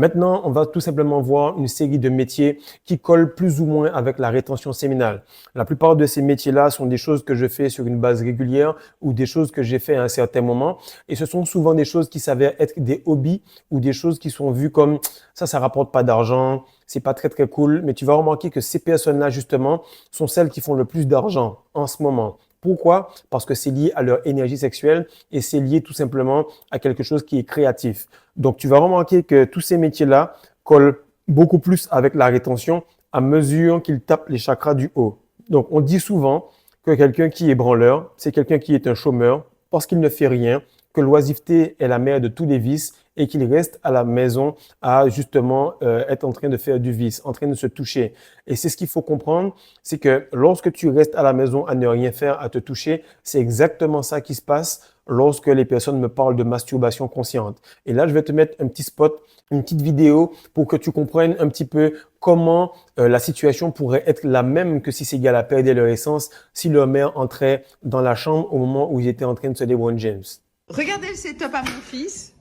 Maintenant, on va tout simplement voir une série de métiers qui collent plus ou moins avec la rétention séminale. La plupart de ces métiers-là sont des choses que je fais sur une base régulière ou des choses que j'ai fait à un certain moment. Et ce sont souvent des choses qui s'avèrent être des hobbies ou des choses qui sont vues comme ça rapporte pas d'argent, c'est pas très très cool. Mais tu vas remarquer que ces personnes-là, justement, sont celles qui font le plus d'argent en ce moment. Pourquoi? Parce que c'est lié à leur énergie sexuelle et c'est lié tout simplement à quelque chose qui est créatif. Donc, tu vas remarquer que tous ces métiers-là collent beaucoup plus avec la rétention à mesure qu'ils tapent les chakras du haut. Donc, on dit souvent que quelqu'un qui est branleur, c'est quelqu'un qui est un chômeur parce qu'il ne fait rien, que l'oisiveté est la mère de tous les vices et qu'il reste à la maison à justement être en train de faire du vice, en train de se toucher. Et c'est ce qu'il faut comprendre, c'est que lorsque tu restes à la maison à ne rien faire, à te toucher, c'est exactement ça qui se passe lorsque les personnes me parlent de masturbation consciente. Et là, je vais te mettre un petit spot, une petite vidéo pour que tu comprennes un petit peu comment la situation pourrait être la même que si ces gars-là perdaient leur essence, si leur mère entrait dans la chambre au moment où ils étaient en train de se LeBron James. Regardez le setup à mon fils.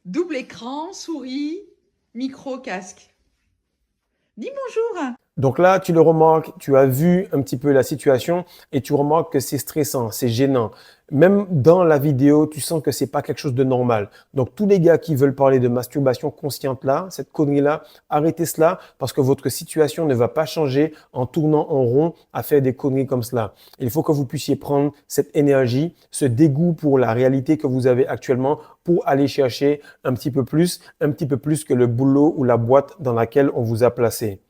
Double écran, souris, micro, casque. Dis bonjour. Donc là, tu le remarques, tu as vu un petit peu la situation et tu remarques que c'est stressant, c'est gênant. Même dans la vidéo, tu sens que c'est pas quelque chose de normal. Donc tous les gars qui veulent parler de masturbation consciente là, cette connerie-là, arrêtez cela parce que votre situation ne va pas changer en tournant en rond à faire des conneries comme cela. Il faut que vous puissiez prendre cette énergie, ce dégoût pour la réalité que vous avez actuellement pour aller chercher un petit peu plus que le boulot ou la boîte dans laquelle on vous a placé.